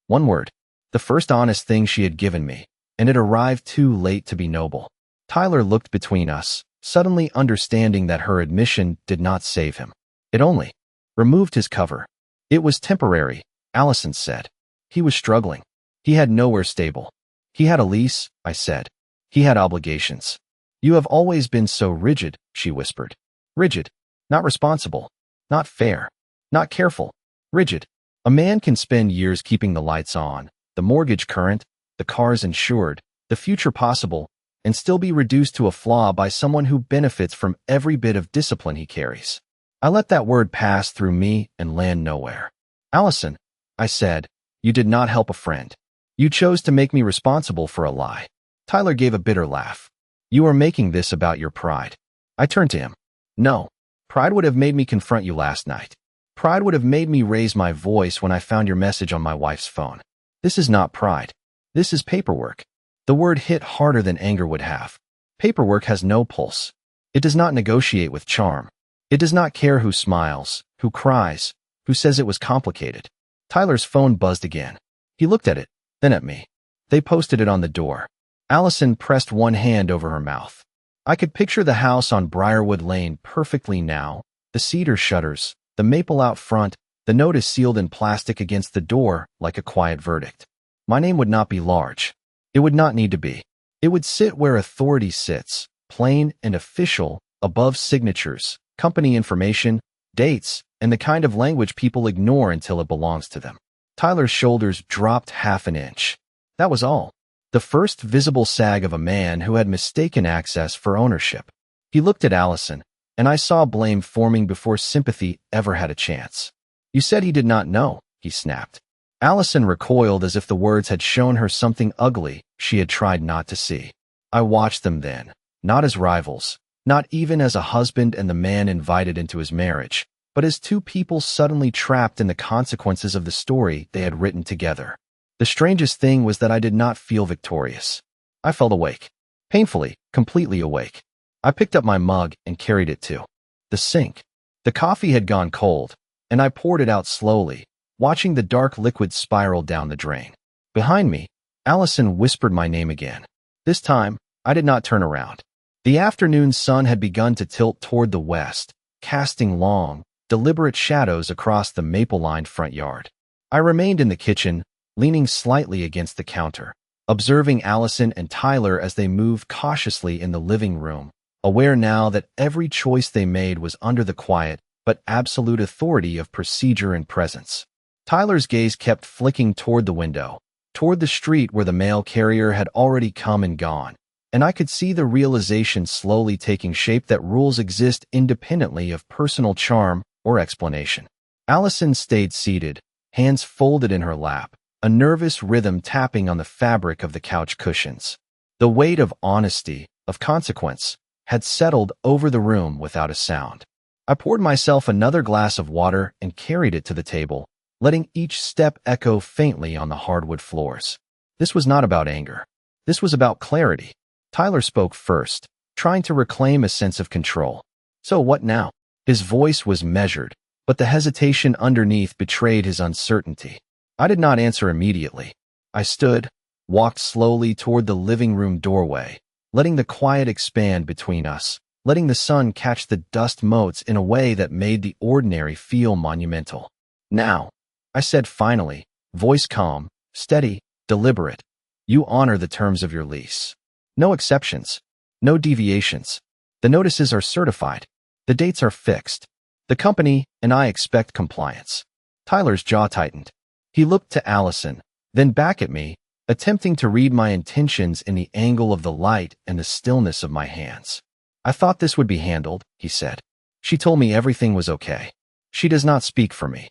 1 word. The first honest thing she had given me, and it arrived too late to be noble. Tyler looked between us, suddenly understanding that her admission did not save him. It only removed his cover. "It was temporary," Allison said. He was struggling. He had nowhere stable. "He had a lease," I said. "He had obligations." "You have always been so rigid," she whispered. Rigid. Not responsible. Not fair. Not careful. Rigid. A man can spend years keeping the lights on, the mortgage current, the cars insured, the future possible, and still be reduced to a flaw by someone who benefits from every bit of discipline he carries. I let that word pass through me and land nowhere. "Allison," I said, "you did not help a friend. You chose to make me responsible for a lie." Tyler gave a bitter laugh. "You are making this about your pride." I turned to him. "No. Pride would have made me confront you last night. Pride would have made me raise my voice when I found your message on my wife's phone. This is not pride. This is paperwork. The word hit harder than anger would have. Paperwork has no pulse. It does not negotiate with charm. It does not care who smiles, who cries, who says it was complicated. Tyler's phone buzzed again. He looked at it, then at me. They posted it on the door. Allison pressed one hand over her mouth. I could picture the house on Briarwood Lane perfectly now, the cedar shutters, the maple out front, the notice sealed in plastic against the door like a quiet verdict. My name would not be large. It would not need to be. It would sit where authority sits, plain and official, above signatures, company information, dates, and the kind of language people ignore until it belongs to them. Tyler's shoulders dropped half an inch. That was all. The first visible sag of a man who had mistaken access for ownership. He looked at Allison, and I saw blame forming before sympathy ever had a chance. You said he did not know, he snapped. Allison recoiled as if the words had shown her something ugly she had tried not to see. I watched them then, not as rivals, not even as a husband and the man invited into his marriage, but as two people suddenly trapped in the consequences of the story they had written together. The strangest thing was that I did not feel victorious. I felt awake. Painfully, completely awake. I picked up my mug and carried it to the sink. The coffee had gone cold, and I poured it out slowly, watching the dark liquid spiral down the drain. Behind me, Allison whispered my name again. This time, I did not turn around. The afternoon sun had begun to tilt toward the west, casting long, deliberate shadows across the maple-lined front yard. I remained in the kitchen, leaning slightly against the counter, observing Allison and Tyler as they moved cautiously in the living room, aware now that every choice they made was under the quiet but absolute authority of procedure and presence. Tyler's gaze kept flicking toward the window, toward the street where the mail carrier had already come and gone, and I could see the realization slowly taking shape that rules exist independently of personal charm or explanation. Allison stayed seated, hands folded in her lap, a nervous rhythm tapping on the fabric of the couch cushions. The weight of honesty, of consequence, had settled over the room without a sound. I poured myself another glass of water and carried it to the table, letting each step echo faintly on the hardwood floors. This was not about anger. This was about clarity. Tyler spoke first, trying to reclaim a sense of control. So what now? His voice was measured, but the hesitation underneath betrayed his uncertainty. I did not answer immediately. I stood, walked slowly toward the living room doorway, letting the quiet expand between us, letting the sun catch the dust motes in a way that made the ordinary feel monumental. Now, I said finally, voice calm, steady, deliberate. You honor the terms of your lease. No exceptions. No deviations. The notices are certified. The dates are fixed. The company and I expect compliance. Tyler's jaw tightened. He looked to Allison, then back at me, attempting to read my intentions in the angle of the light and the stillness of my hands. I thought this would be handled, he said. She told me everything was okay. She does not speak for me.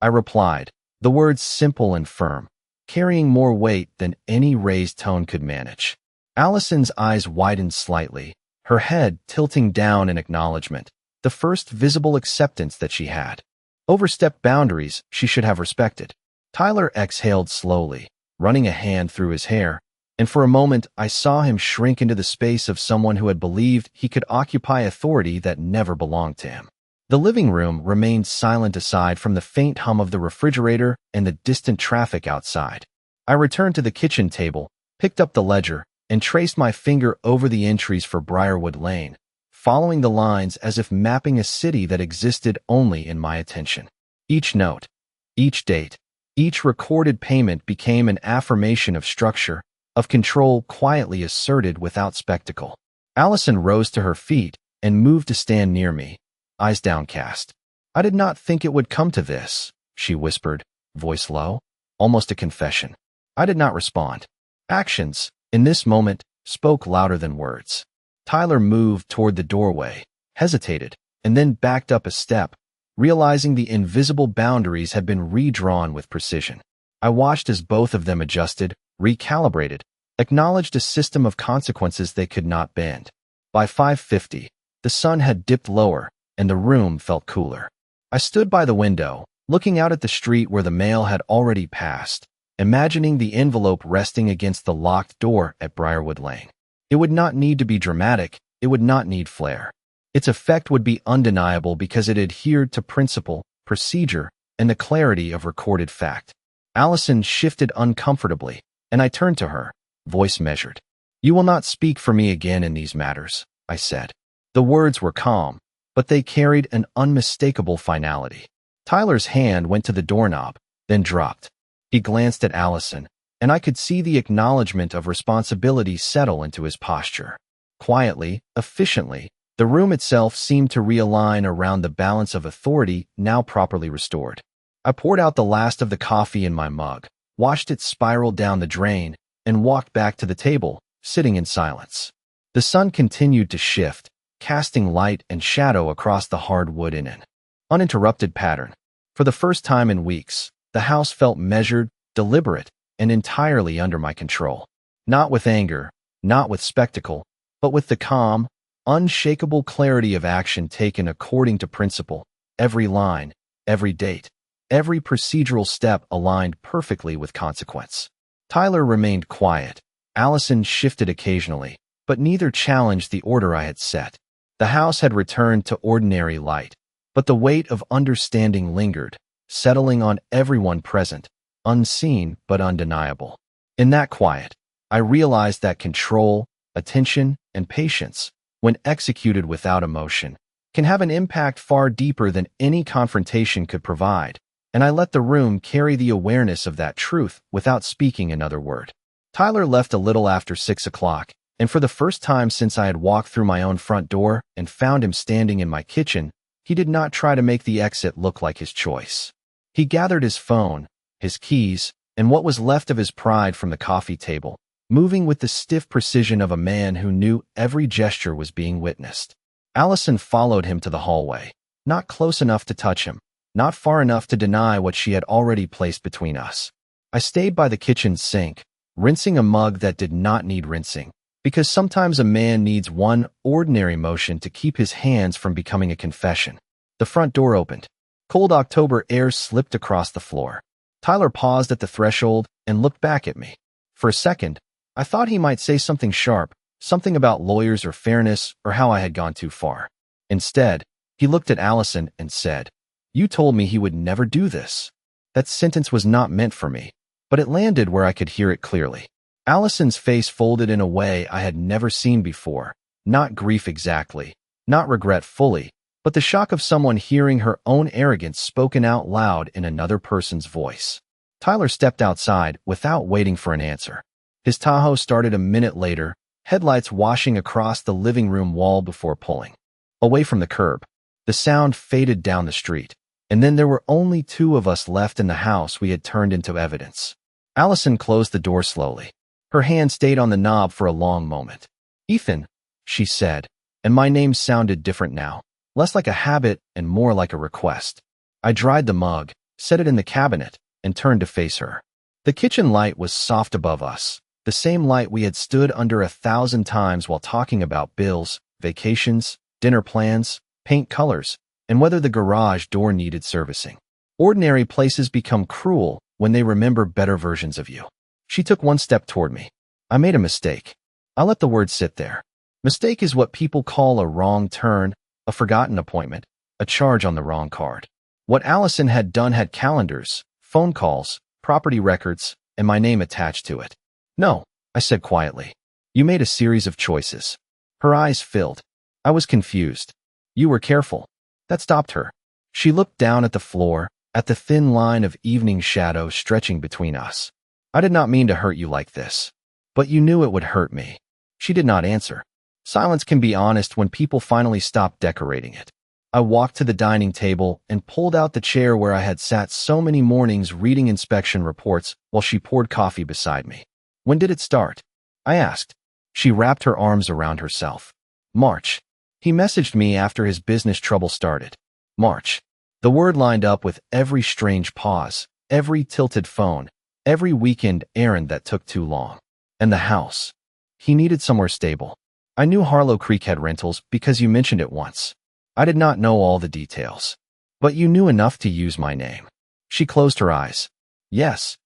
I replied, the words simple and firm, carrying more weight than any raised tone could manage. Allison's eyes widened slightly, her head tilting down in acknowledgement, the first visible acceptance that she had. Overstepped boundaries she should have respected. Tyler exhaled slowly, running a hand through his hair, and for a moment I saw him shrink into the space of someone who had believed he could occupy authority that never belonged to him. The living room remained silent aside from the faint hum of the refrigerator and the distant traffic outside. I returned to the kitchen table, picked up the ledger, and traced my finger over the entries for Briarwood Lane, following the lines as if mapping a city that existed only in my attention. Each note, each date, each recorded payment became an affirmation of structure, of control quietly asserted without spectacle. Allison rose to her feet and moved to stand near me, eyes downcast. I did not think it would come to this, she whispered, voice low, almost a confession. I did not respond. Actions, in this moment, spoke louder than words. Tyler moved toward the doorway, hesitated, and then backed up a step, realizing the invisible boundaries had been redrawn with precision. I watched as both of them adjusted, recalibrated, acknowledged a system of consequences they could not bend. By 5:50, the sun had dipped lower, and the room felt cooler. I stood by the window, looking out at the street where the mail had already passed, imagining the envelope resting against the locked door at Briarwood Lane. It would not need to be dramatic, it would not need flair. Its effect would be undeniable because it adhered to principle, procedure, and the clarity of recorded fact. Allison shifted uncomfortably, and I turned to her, voice measured. "You will not speak for me again in these matters," I said. The words were calm, but they carried an unmistakable finality. Tyler's hand went to the doorknob, then dropped. He glanced at Allison, and I could see the acknowledgement of responsibility settle into his posture. Quietly, efficiently, the room itself seemed to realign around the balance of authority now properly restored. I poured out the last of the coffee in my mug, watched it spiral down the drain, and walked back to the table, sitting in silence. The sun continued to shift, casting light and shadow across the hard wood in an uninterrupted pattern. For the first time in weeks, the house felt measured, deliberate, and entirely under my control. Not with anger, not with spectacle, but with the calm, unshakable clarity of action taken according to principle. Every line, every date, every procedural step aligned perfectly with consequence. Tyler remained quiet. Allison shifted occasionally, but neither challenged the order I had set. The house had returned to ordinary light, but the weight of understanding lingered, settling on everyone present, unseen but undeniable. In that quiet, I realized that control, attention, and patience, when executed without emotion, can have an impact far deeper than any confrontation could provide, and I let the room carry the awareness of that truth without speaking another word. Tyler left a little after 6 o'clock, and for the first time since I had walked through my own front door and found him standing in my kitchen, he did not try to make the exit look like his choice. He gathered his phone, his keys, and what was left of his pride from the coffee table, moving with the stiff precision of a man who knew every gesture was being witnessed. Allison followed him to the hallway, not close enough to touch him, not far enough to deny what she had already placed between us. I stayed by the kitchen sink, rinsing a mug that did not need rinsing, because sometimes a man needs one ordinary motion to keep his hands from becoming a confession. The front door opened. Cold October air slipped across the floor. Tyler paused at the threshold and looked back at me. For a second, I thought he might say something sharp, something about lawyers or fairness or how I had gone too far. Instead, he looked at Allison and said, "You told me he would never do this." That sentence was not meant for me, but it landed where I could hear it clearly. Allison's face folded in a way I had never seen before, not grief exactly, not regret fully, but the shock of someone hearing her own arrogance spoken out loud in another person's voice. Tyler stepped outside without waiting for an answer. His Tahoe started a minute later, headlights washing across the living room wall before pulling away from the curb. The sound faded down the street, and then there were only two of us left in the house we had turned into evidence. Allison closed the door slowly. Her hand stayed on the knob for a long moment. "Ethan," she said, and my name sounded different now, less like a habit and more like a request. I dried the mug, set it in the cabinet, and turned to face her. The kitchen light was soft above us, the same light we had stood under 1,000 times while talking about bills, vacations, dinner plans, paint colors, and whether the garage door needed servicing. Ordinary places become cruel when they remember better versions of you. She took one step toward me. "I made a mistake." I let the word sit there. Mistake is what people call a wrong turn, a forgotten appointment, a charge on the wrong card. What Allison had done had calendars, phone calls, property records, and my name attached to it. "No," I said quietly. "You made a series of choices." Her eyes filled. I was confused. "You were careful." That stopped her. She looked down at the floor, at the thin line of evening shadow stretching between us. "I did not mean to hurt you like this. But you knew it would hurt me." She did not answer. Silence can be honest when people finally stop decorating it. I walked to the dining table and pulled out the chair where I had sat so many mornings reading inspection reports while she poured coffee beside me. "When did it start?" I asked. She wrapped her arms around herself. "March." He messaged me after his business trouble started. March. The word lined up with every strange pause, every tilted phone, every weekend errand that took too long. And the house. He needed somewhere stable. I knew Harlow Creek had rentals because you mentioned it once. I did not know all the details. But you knew enough to use my name. She closed her eyes. "Yes."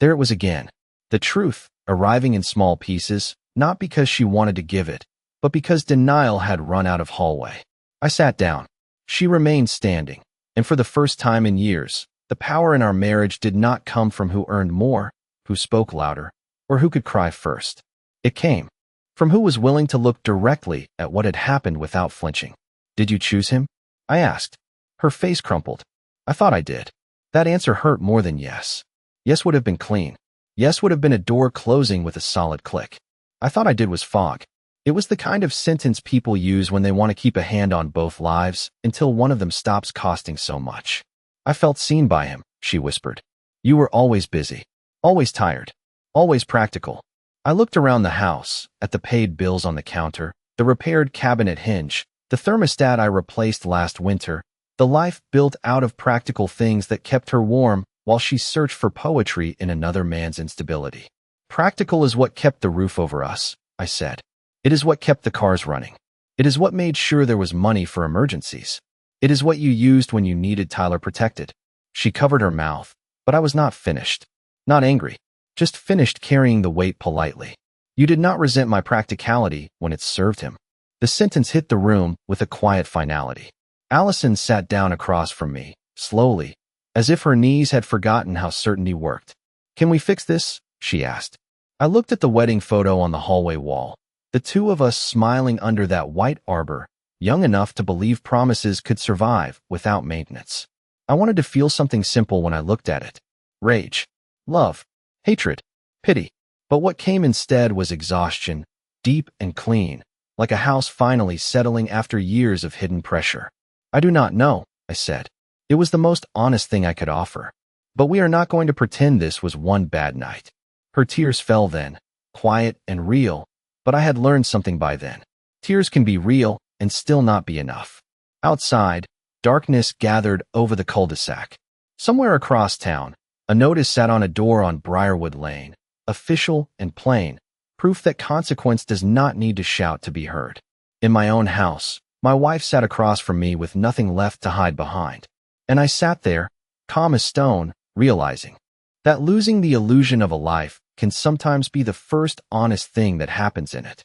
There it was again. The truth, arriving in small pieces, not because she wanted to give it, but because denial had run out of hallway. I sat down. She remained standing, and for the first time in years, the power in our marriage did not come from who earned more, who spoke louder, or who could cry first. It came from who was willing to look directly at what had happened without flinching. Did you choose him? I asked. Her face crumpled. I thought I did. That answer hurt more than yes. Yes would have been clean. Yes would have been a door closing with a solid click. I thought I did was fog. It was the kind of sentence people use when they want to keep a hand on both lives until one of them stops costing so much. I felt seen by him, she whispered. You were always busy, always tired, always practical. I looked around the house, at the paid bills on the counter, the repaired cabinet hinge, the thermostat I replaced last winter, the life built out of practical things that kept her warm while she searched for poetry in another man's instability. Practical is what kept the roof over us, I said. It is what kept the cars running. It is what made sure there was money for emergencies. It is what you used when you needed Tyler protected. She covered her mouth, but I was not finished. Not angry, just finished carrying the weight politely. You did not resent my practicality when it served him. The sentence hit the room with a quiet finality. Allison sat down across from me, slowly, as if her knees had forgotten how certainty worked. Can we fix this? She asked. I looked at the wedding photo on the hallway wall. The two of us smiling under that white arbor, young enough to believe promises could survive without maintenance. I wanted to feel something simple when I looked at it. Rage, love, hatred, pity. But what came instead was exhaustion, deep and clean, like a house finally settling after years of hidden pressure. I do not know, I said. It was the most honest thing I could offer. But we are not going to pretend this was one bad night. Her tears fell then, quiet and real, but I had learned something by then. Tears can be real and still not be enough. Outside, darkness gathered over the cul-de-sac. Somewhere across town, a notice sat on a door on Briarwood Lane, official and plain, proof that consequence does not need to shout to be heard. In my own house, my wife sat across from me with nothing left to hide behind. And I sat there, calm as stone, realizing that losing the illusion of a life can sometimes be the first honest thing that happens in it.